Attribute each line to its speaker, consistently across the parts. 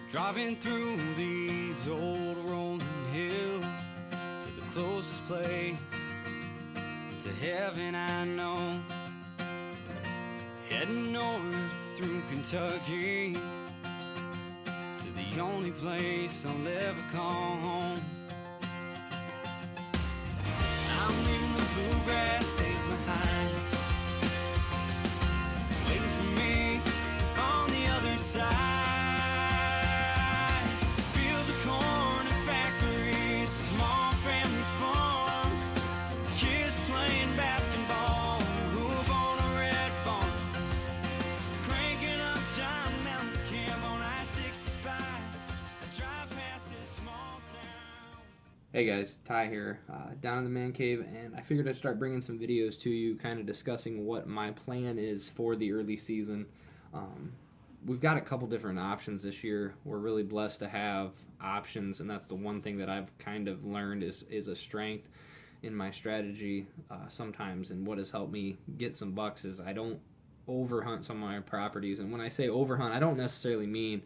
Speaker 1: Driving through these old rolling hills to the closest place to heaven I know. Heading north through Kentucky to the only place I'll ever call home. I'm leaving the bluegrass state behind, waiting for me on the other side. Fields of corn and factories, small family farms, kids playing basketball, hoop on a red barn, cranking up John Mountain Camp on I-65. I drive past this small town.
Speaker 2: Hey guys, Ty here, down in the man cave, and I figured I'd start bringing some videos to you, kind of discussing what my plan is for the early season. We've got a couple different options this year. We're really blessed to have options, and that's the one thing that I've kind of learned is a strength in my strategy sometimes, and what has helped me get some bucks is I don't overhunt some of my properties. And when I say overhunt, I don't necessarily mean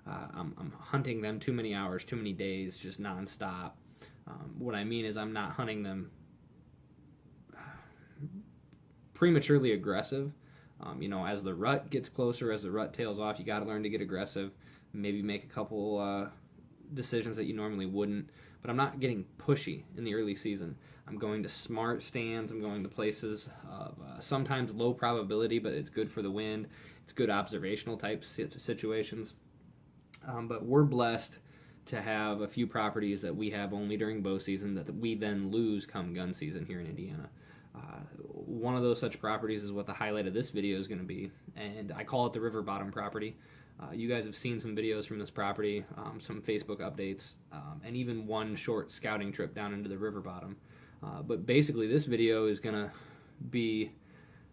Speaker 2: I'm hunting them too many hours, too many days, just nonstop. What I mean is I'm not hunting them prematurely aggressive. As the rut gets closer, as the rut tails off, you got to learn to get aggressive, maybe make a couple decisions that you normally wouldn't. But I'm not getting pushy in the early season. I'm going to smart stands. I'm going to places of sometimes low probability, but it's good for the wind. It's good observational type situations. But we're blessed to have a few properties that we have only during bow season that we then lose come gun season here in Indiana. One of those such properties is what the highlight of this video is going to be, and I call it the Riverbottom property. You guys have seen some videos from this property, some Facebook updates, and even one short scouting trip down into the Riverbottom. But basically this video is going to be,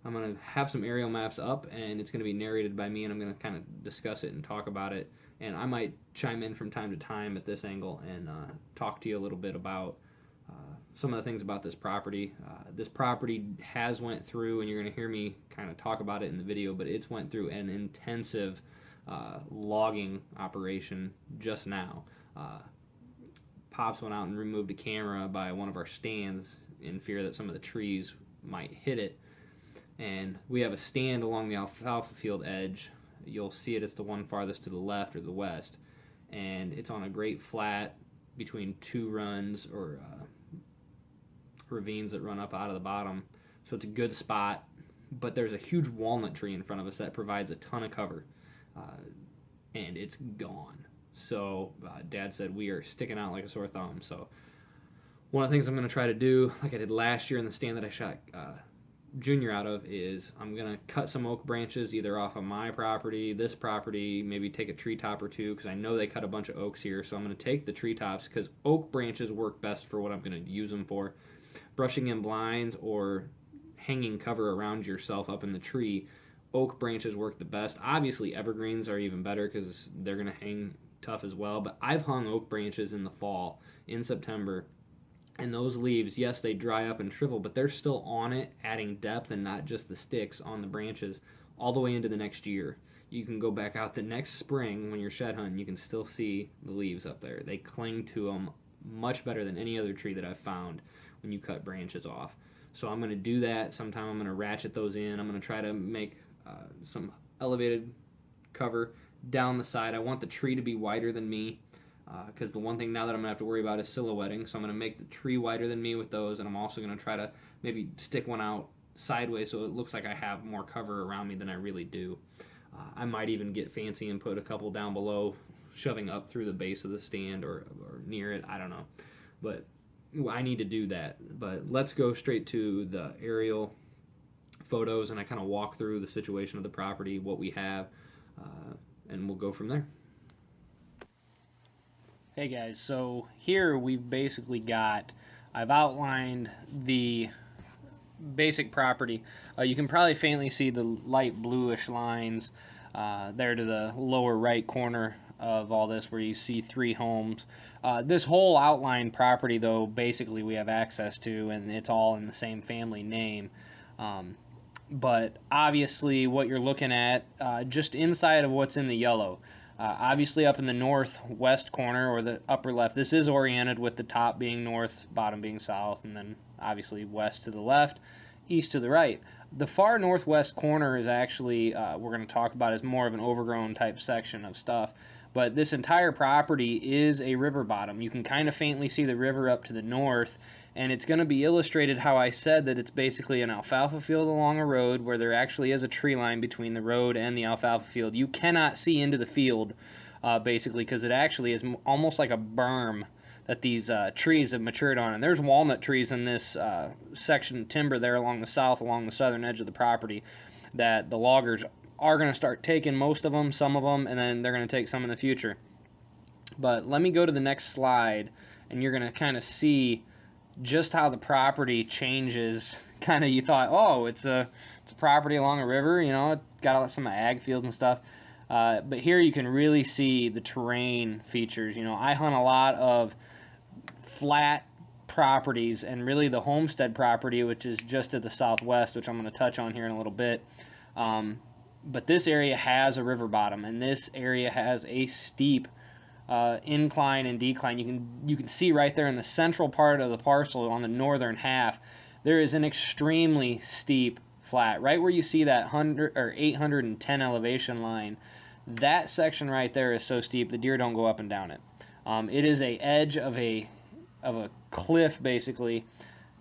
Speaker 2: I'm going to have some aerial maps up, and it's going to be narrated by me, and I'm going to kind of discuss it and talk about it. And I might chime in from time to time at this angle and talk to you a little bit about some of the things about this property. This property has went through, and you're going to hear me kind of talk about it in the video, but it's went through an intensive logging operation just now. Pops went out and removed a camera by one of our stands in fear that some of the trees might hit it. And we have a stand along the alfalfa field edge. You'll see it, it's the one farthest to the left or the west, and it's on a great flat between two runs or ravines that run up out of the bottom, so it's a good spot. But there's a huge walnut tree in front of us that provides a ton of cover, and it's gone. So Dad said we are sticking out like a sore thumb. So one of the things I'm going to try to do, like I did last year in the stand that I shot Junior out of, is I'm going to cut some oak branches either off of my property, this property, maybe take a treetop or two, because I know they cut a bunch of oaks here. So I'm going to take the treetops because oak branches work best for what I'm going to use them for. Brushing in blinds or hanging cover around yourself up in the tree, oak branches work the best. Obviously evergreens are even better because they're going to hang tough as well, but I've hung oak branches in the fall, in September, and those leaves, yes, they dry up and shrivel, but they're still on it, adding depth and not just the sticks on the branches all the way into the next year. You can go back out the next spring when you're shed hunting, you can still see the leaves up there. They cling to them much better than any other tree that I've found when you cut branches off. So I'm going to do that. Sometime I'm going to ratchet those in. I'm going to try to make some elevated cover down the side. I want the tree to be wider than me, because the one thing now that I'm going to have to worry about is silhouetting. So I'm going to make the tree wider than me with those, and I'm also going to try to maybe stick one out sideways so it looks like I have more cover around me than I really do. I might even get fancy and put a couple down below, shoving up through the base of the stand or near it. I don't know. But I need to do that. But let's go straight to the aerial photos, and I kind of walk through the situation of the property, what we have, and we'll go from there.
Speaker 3: Hey guys, so here we've basically got, I've outlined the basic property. You can probably faintly see the light bluish lines there to the lower right corner of all this, where you see 3 homes. This whole outlined property, though, basically we have access to, and it's all in the same family name. But obviously what you're looking at, just inside of what's in the yellow, Obviously up in the northwest corner or the upper left, this is oriented with the top being north, bottom being south, and then obviously west to the left, east to the right. The far northwest corner is actually, we're going to talk about as more of an overgrown type section of stuff. But this entire property is a river bottom. You can kind of faintly see the river up to the north, and it's going to be illustrated how I said that it's basically an alfalfa field along a road where there actually is a tree line between the road and the alfalfa field. You cannot see into the field, basically, because it actually is almost like a berm that these trees have matured on. And there's walnut trees in this section of timber there along the southern edge of the property that the loggers are going to start taking most of them, some of them, and then they're going to take some in the future. But let me go to the next slide, and you're going to kind of see just how the property changes. Kind of, you thought, oh, it's a property along a river, you know, it got some ag fields and stuff. But here you can really see the terrain features. You know, I hunt a lot of flat properties, and really the homestead property, which is just to the southwest, which I'm going to touch on here in a little bit. But this area has a river bottom, and this area has a steep incline and decline. You can see right there in the central part of the parcel on the northern half, there is an extremely steep flat. Right where you see that 100 or 810 elevation line, that section right there is so steep the deer don't go up and down it. It is a edge of a cliff basically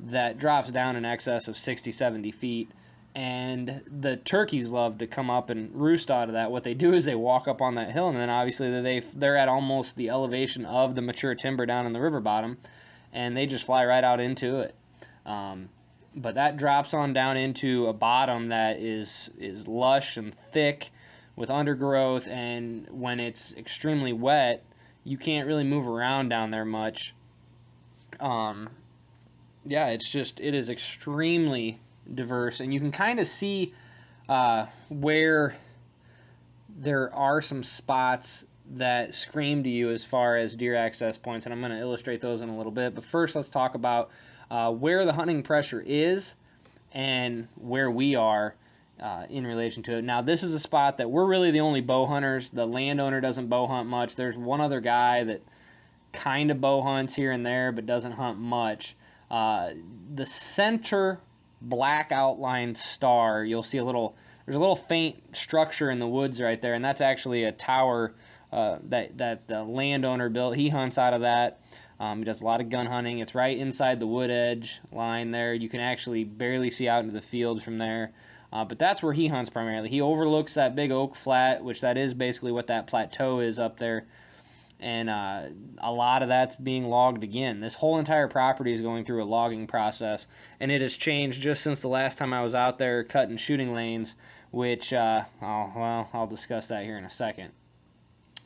Speaker 3: that drops down in excess of 60-70 feet. And the turkeys love to come up and roost out of that. What they do is they walk up on that hill, and then obviously they're at almost the elevation of the mature timber down in the river bottom, and they just fly right out into it. But that drops on down into a bottom that is lush and thick with undergrowth, and when it's extremely wet, you can't really move around down there much. Yeah, it is extremely diverse, and you can kind of see where there are some spots that scream to you as far as deer access points, and I'm going to illustrate those in a little bit. But first, let's talk about where the hunting pressure is and where we are in relation to it. Now, this is a spot that we're really the only bow hunters. The landowner doesn't bow hunt much. There's one other guy that kind of bow hunts here and there, but doesn't hunt much. The center black outlined star, you'll see there's a little faint structure in the woods right there, and that's actually a tower that the landowner built. He hunts out of that. He does a lot of gun hunting. It's right inside the wood edge line there. You can actually barely see out into the fields from there. But that's where he hunts primarily. He overlooks that big oak flat, which that is basically what that plateau is up there. And a lot of that's being logged again. This whole entire property is going through a logging process, and it has changed just since the last time I was out there cutting shooting lanes, which, I'll discuss that here in a second.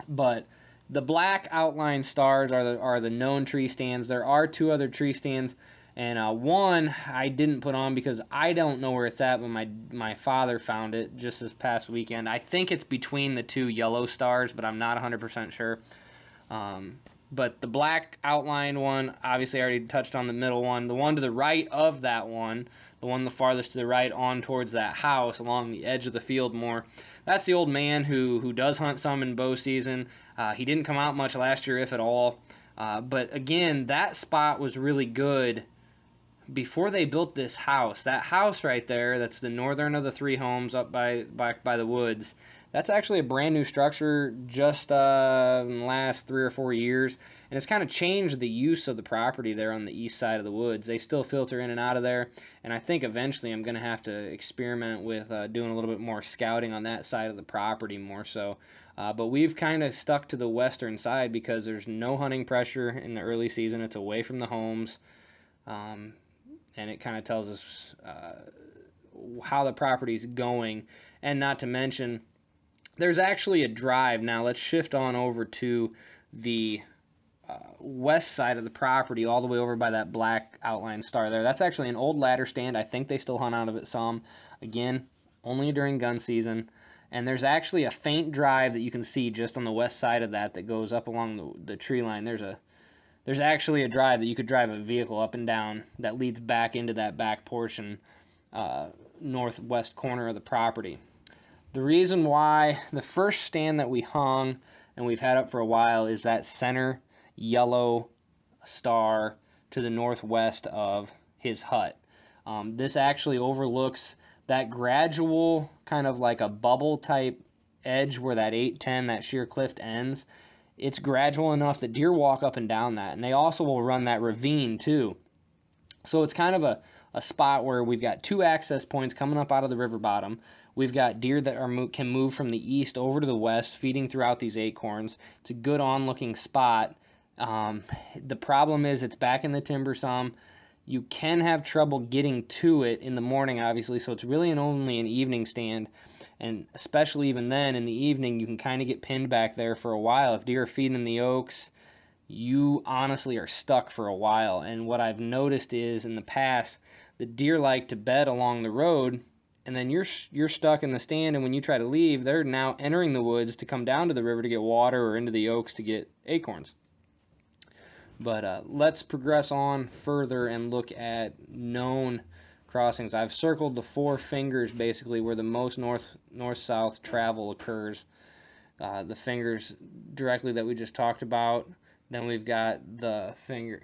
Speaker 3: But the black outline stars are the known tree stands. There are two other tree stands, and one I didn't put on because I don't know where it's at, but my father found it just this past weekend. I think it's between the two yellow stars, but I'm not 100% sure. But the black outlined one, obviously I already touched on the middle one. The one to the right of that one, the one the farthest to the right on towards that house along the edge of the field more, that's the old man who does hunt some in bow season. He didn't come out much last year, if at all. But again, that spot was really good before they built this house. That house right there, that's the northern of the three homes up by the woods. That's actually a brand new structure just in the last 3 or 4 years, and it's kind of changed the use of the property there on the east side of the woods. They still filter in and out of there, and I think eventually I'm going to have to experiment with doing a little bit more scouting on that side of the property more so. But we've kind of stuck to the western side because there's no hunting pressure in the early season. It's away from the homes, and it kind of tells us how the property's going, and not to mention there's actually a drive. Now let's shift on over to the west side of the property, all the way over by that black outline star there. That's actually an old ladder stand. I think they still hunt out of it some. Again, only during gun season. And there's actually a faint drive that you can see just on the west side of that goes up along the tree line. There's actually a drive that you could drive a vehicle up and down that leads back into that back portion, northwest corner of the property. The reason why the first stand that we hung and we've had up for a while, is that center yellow star to the northwest of his hut. This actually overlooks that gradual kind of like a bubble type edge where that 810, that sheer cliff ends. It's gradual enough that deer walk up and down that, and they also will run that ravine too. So it's kind of a spot where we've got two access points coming up out of the river bottom. We've got deer that can move from the east over to the west, feeding throughout these acorns. It's a good on-looking spot. The problem is it's back in the timber some. You can have trouble getting to it in the morning, obviously, so it's really only an evening stand. And especially even then, in the evening, you can kind of get pinned back there for a while. If deer are feeding in the oaks, you honestly are stuck for a while. And what I've noticed is in the past, the deer like to bed along the road, and then you're stuck in the stand, and when you try to leave, they're now entering the woods to come down to the river to get water or into the oaks to get acorns. But let's progress on further and look at known crossings. I've circled the four fingers basically where the most north-south travel occurs. The fingers directly that we just talked about. Then we've got the finger.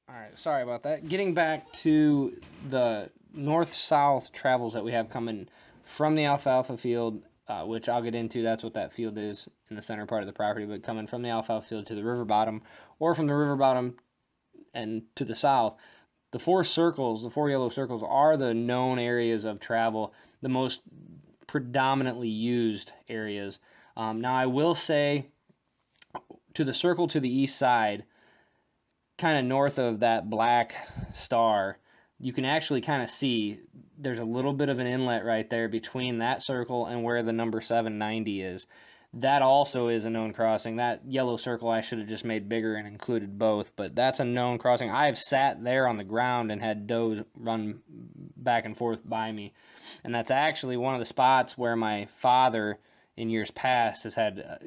Speaker 3: All right, sorry about that. Getting back to the north-south travels that we have coming from the alfalfa field, which I'll get into. That's what that field is in the center part of the property, but coming from the alfalfa field to the river bottom, or from the river bottom and to the south, the four circles, the four yellow circles, are the known areas of travel, the most predominantly used areas. Now, I will say, to the circle to the east side, kind of north of that black star, you can actually kind of see there's a little bit of an inlet right there between that circle and where the number 790 is. That also is a known crossing. That yellow circle I should have just made bigger and included both, but that's a known crossing. I have sat there on the ground and had does run back and forth by me, and that's actually one of the spots where my father in years past has had a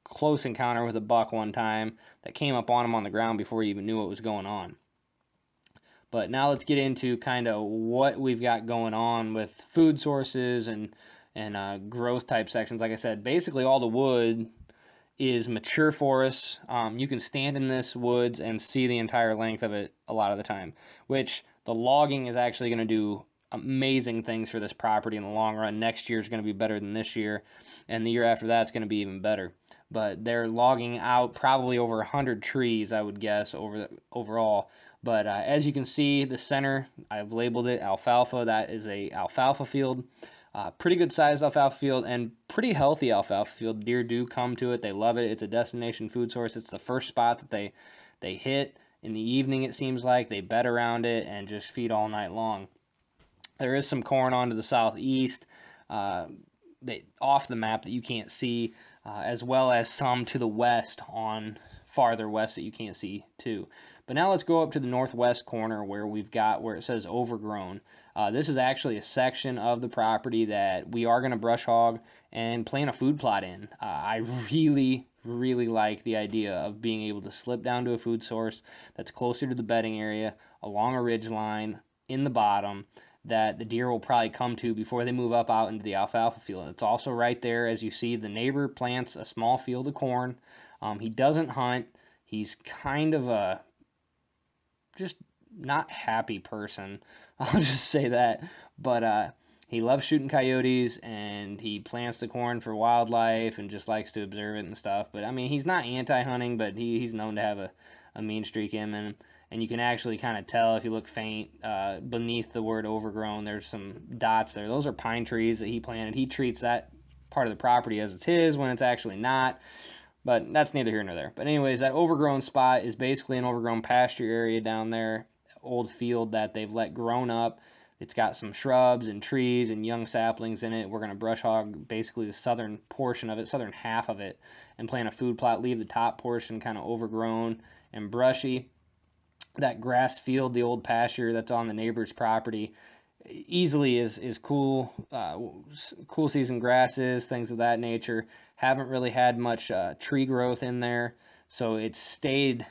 Speaker 3: close encounter with a buck one time that came up on him on the ground before he even knew what was going on. But now let's get into kind of what we've got going on with food sources and growth type sections. Like I said, basically all the wood is mature forests. You can stand in this woods and see the entire length of it a lot of the time, which the logging is actually going to do amazing things for this property in the long run. Next year is going to be better than this year, and the year after that it's going to be even better. But they're logging out probably over 100 trees, I would guess, overall. But as you can see, the center, I've labeled it alfalfa. That is a alfalfa field. Pretty good sized alfalfa field and pretty healthy alfalfa field. Deer do come to it. They love it. It's a destination food source. It's the first spot that they hit. In the evening, it seems like they bed around it and just feed all night long. There is some corn on to the southeast, off the map that you can't see, as well as some to the west on farther west that you can't see too. But now let's go up to the northwest corner where it says overgrown. This is actually a section of the property that we are going to brush hog and plant a food plot in. I really like the idea of being able to slip down to a food source that's closer to the bedding area along a ridge line in the bottom that the deer will probably come to before they move up out into the alfalfa field. It's also right there, as you see, the neighbor plants a small field of corn. He doesn't hunt. He's kind of a just not happy person. I'll just say that. But he loves shooting coyotes, and he plants the corn for wildlife and just likes to observe it and stuff. But, I mean, he's not anti-hunting, but he's known to have a mean streak in him. And you can actually kind of tell if you look faint beneath the word overgrown. There's some dots there. Those are pine trees that he planted. He treats that part of the property as it's his when it's actually not. But that's neither here nor there. But anyways, that overgrown spot is basically an overgrown pasture area down there, old field that they've let grown up. It's got some shrubs and trees and young saplings in it. We're going to brush hog basically the southern portion of it, southern half of it, and plant a food plot, leave the top portion kind of overgrown and brushy. That grass field, the old pasture that's on the neighbor's property, easily is cool season grasses, things of that nature. Haven't really had much tree growth in there, so it's stayed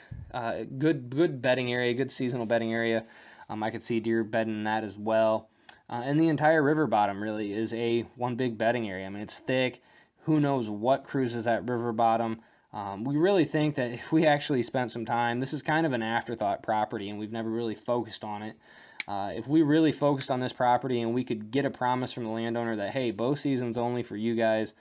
Speaker 3: good bedding area, good seasonal bedding area. I could see deer bedding in that as well. And the entire river bottom really is one big bedding area. I mean, it's thick. who knows what cruises at Riverbottom. We really think that if we actually spent some time, this is kind of an afterthought property and we've never really focused on it. If we really focused on this property and we could get a promise from the landowner that, hey, bow season's only for you guys,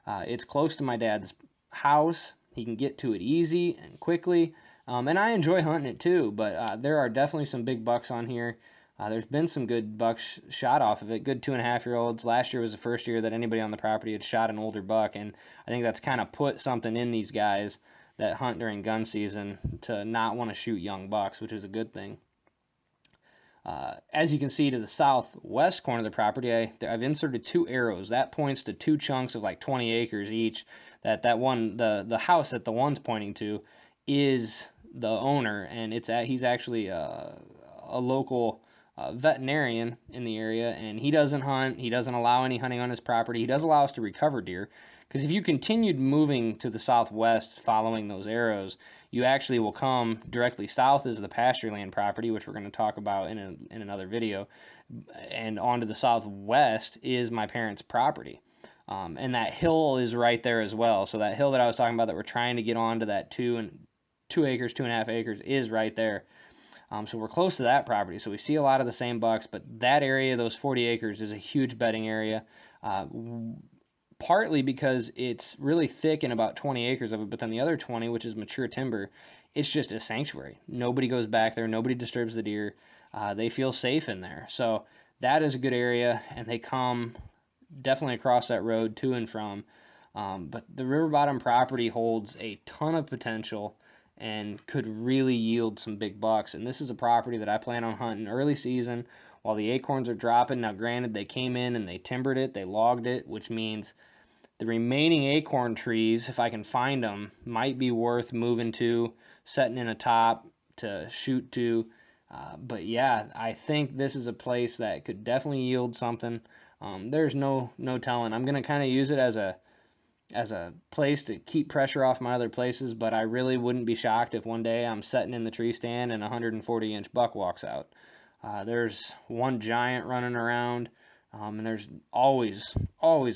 Speaker 3: it's close to my dad's house, he can get to it easy and quickly, and I enjoy hunting it too, but there are definitely some big bucks on here. There's been some good bucks shot off of it, good 2.5-year-olds. Last year was the first year that anybody on the property had shot an older buck, and I think that's kind of put something in these guys that hunt during gun season to not want to shoot young bucks, which is a good thing. As you can see to the southwest corner of the property, I've inserted 2 arrows. That points to 2 chunks of like 20 acres each. That one, the house that the one's pointing to, is the owner, and he's actually a local veterinarian in the area, and he doesn't hunt. He doesn't allow any hunting on his property. He does allow us to recover deer, because if you continued moving to the southwest following those arrows, you actually will come directly south is the pasture land property, which we're going to talk about in another video, and onto the southwest is my parents' property. And that hill is right there as well. So that hill that I was talking about that we're trying to get onto, that 2 acres, 2.5 acres, is right there. So we're close to that property. So we see a lot of the same bucks, but that area, those 40 acres, is a huge bedding area. Partly because it's really thick in about 20 acres of it, but then the other 20, which is mature timber, it's just a sanctuary. Nobody goes back there. Nobody disturbs the deer. They feel safe in there. So that is a good area, and they come definitely across that road to and from. But the Riverbottom property holds a ton of potential and could really yield some big bucks. And this is a property that I plan on hunting early season while the acorns are dropping. Now, granted, they came in and they timbered it, they logged it, which means the remaining acorn trees, if I can find them, might be worth moving to, setting in a top to shoot to. But yeah, I think this is a place that could definitely yield something. There's no telling. I'm going to kind of use it as a place to keep pressure off my other places, but I really wouldn't be shocked if one day I'm sitting in the tree stand and a 140-inch buck walks out. There's one giant running around, and there's always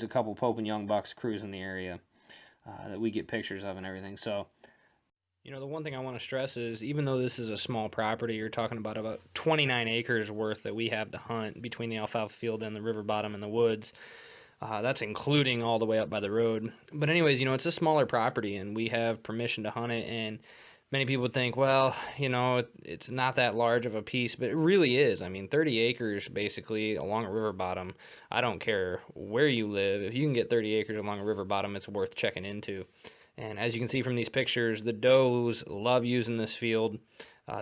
Speaker 3: a couple Pope and Young bucks cruising the area that we get pictures of and everything. So, the one thing I want to stress is, even though this is a small property, you're talking about 29 acres worth that we have to hunt between the alfalfa field and the river bottom and the woods. That's including all the way up by the road. But anyways, it's a smaller property and we have permission to hunt it. And many people would think, well, it's not that large of a piece, but it really is. I mean, 30 acres basically along a river bottom. I don't care where you live. If you can get 30 acres along a river bottom, it's worth checking into. And as you can see from these pictures, the does love using this field.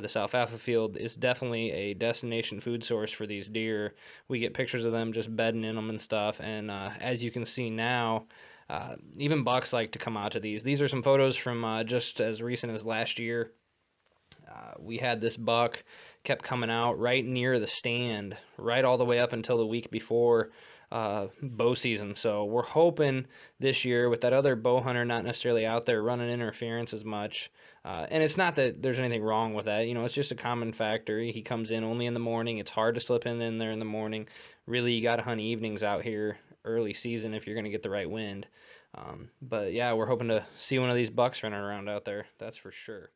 Speaker 3: This alfalfa field is definitely a destination food source for these deer. We get pictures of them just bedding in them and stuff. And as you can see now, even bucks like to come out to these. These are some photos from just as recent as last year. We had this buck kept coming out right near the stand, right all the way up until the week before bow season. So we're hoping this year, with that other bow hunter not necessarily out there running interference as much, and it's not that there's anything wrong with that, it's just a common factor. He comes in only in the morning. It's hard to slip in there in the morning. Really, you got to hunt evenings out here early season if you're going to get the right wind. But yeah, we're hoping to see one of these bucks running around out there. That's for sure.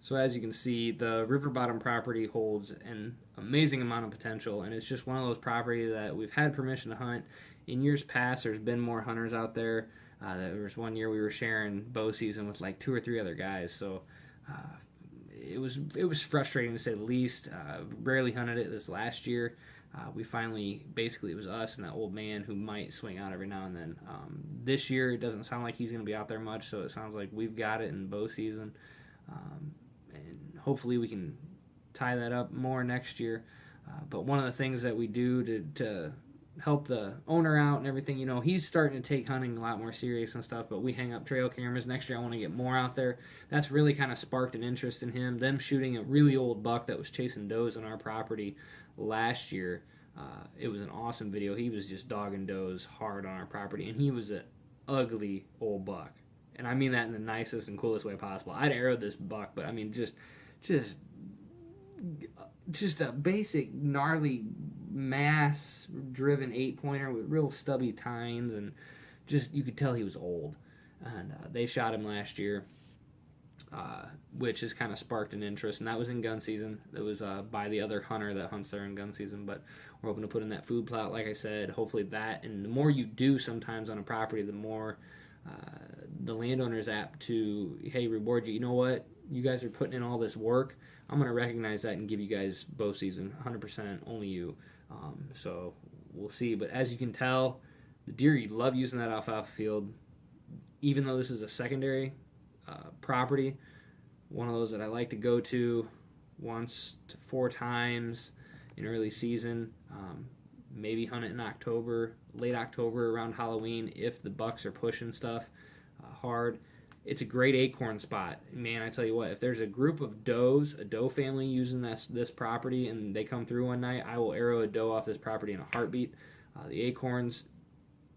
Speaker 2: So as you can see, the Riverbottom property holds an amazing amount of potential, and it's just one of those properties that we've had permission to hunt. In years past, there's been more hunters out there. There was one year we were sharing bow season with like 2 or 3 other guys, so it was frustrating to say the least. Rarely hunted it this last year. We finally, basically, it was us and that old man who might swing out every now and then. This year, it doesn't sound like he's going to be out there much, so it sounds like we've got it in bow season. And hopefully we can tie that up more next year. But one of the things that we do to help the owner out and everything, he's starting to take hunting a lot more serious and stuff, but we hang up trail cameras. Next year I want to get more out there. That's really kind of sparked an interest in him. Them shooting a really old buck that was chasing does on our property last year. It was an awesome video. He was just dogging does hard on our property, and he was an ugly old buck. And I mean that in the nicest and coolest way possible. I'd arrowed this buck, but I mean just just a basic gnarly mass driven 8-pointer with real stubby tines, and just you could tell he was old. And they shot him last year, which has kind of sparked an interest, and that was in gun season. It was by the other hunter that hunts there in gun season, but we're hoping to put in that food plot, like I said. Hopefully that, and the more you do sometimes on a property, the more the landowner is apt to, hey, reward you. You know what? You guys are putting in all this work. I'm going to recognize that and give you guys bow season, 100%, only you. So we'll see. But as you can tell, the deer love using that alfalfa field. Even though this is a secondary property, one of those that I like to go to once to 4 times in early season. Maybe hunt it in October, late October around Halloween if the bucks are pushing stuff hard. It's a great acorn spot. Man, I tell you what, if there's a group of does, a doe family using this property, and they come through one night, I will arrow a doe off this property in a heartbeat. The acorns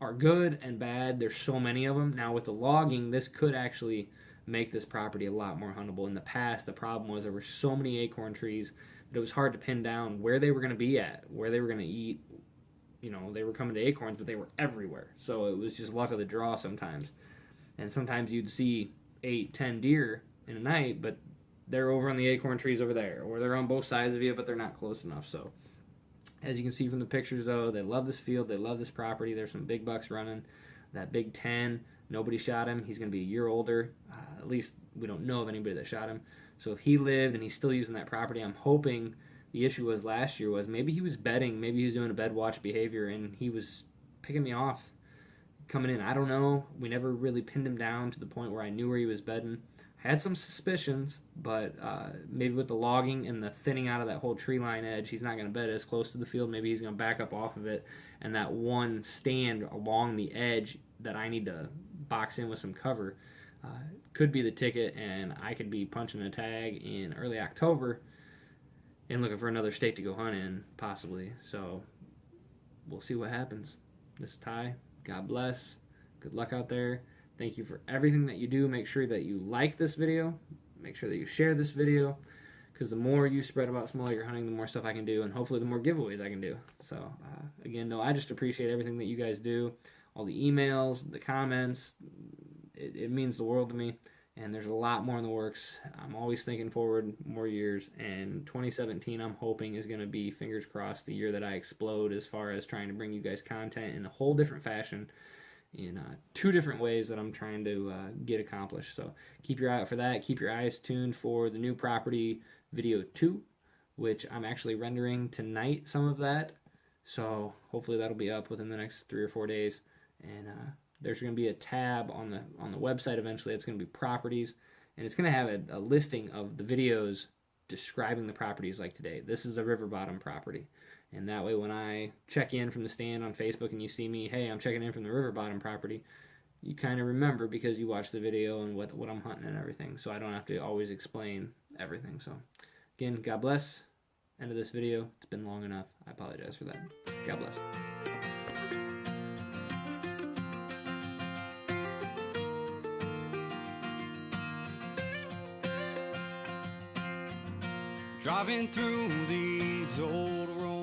Speaker 2: are good and bad. There's so many of them. Now with the logging, this could actually make this property a lot more huntable. In the past, the problem was there were so many acorn trees that it was hard to pin down where they were going to be at, where they were going to eat. You know, they were coming to acorns, but they were everywhere. So it was just luck of the draw sometimes. And sometimes you'd see 8, 10 deer in a night, but they're over on the acorn trees over there, or they're on both sides of you, but they're not close enough. So as you can see from the pictures, though, they love this field. They love this property. There's some big bucks running. That big 10, nobody shot him. He's going to be a year older. At least we don't know of anybody that shot him. So if he lived and he's still using that property, I'm hoping the issue was last year was maybe he was bedding, maybe he was doing a bed watch behavior, and he was picking me off coming in. I don't know. We never really pinned him down to the point where I knew where he was bedding. I had some suspicions, but maybe with the logging and the thinning out of that whole tree line edge, he's not going to bed as close to the field. Maybe he's going to back up off of it, and that one stand along the edge that I need to box in with some cover could be the ticket, and I could be punching a tag in early October and looking for another state to go hunt in, possibly. So we'll see what happens. This is Ty. God bless. Good luck out there. Thank you for everything that you do. Make sure that you like this video. Make sure that you share this video, because the more you spread about small acre hunting, the more stuff I can do, and hopefully the more giveaways I can do. So again, no, I just appreciate everything that you guys do. All the emails, the comments. It means the world to me. And there's a lot more in the works. I'm always thinking forward more years. And 2017, I'm hoping, is going to be, fingers crossed, the year that I explode as far as trying to bring you guys content in a whole different fashion, in 2 different ways that I'm trying to get accomplished. So keep your eye out for that. Keep your eyes tuned for the new property video 2, which I'm actually rendering tonight, some of that. So hopefully that'll be up within the next 3 or 4 days. And there's going to be a tab on the website eventually. It's going to be properties, and it's going to have a listing of the videos describing the properties like today. This is a Riverbottom property, and that way when I check in from the stand on Facebook and you see me, hey, I'm checking in from the Riverbottom property, you kind of remember because you watched the video and what I'm hunting and everything, so I don't have to always explain everything. So again, God bless. End of this video. It's been long enough. I apologize for that. God bless.
Speaker 1: Driving through these old roads.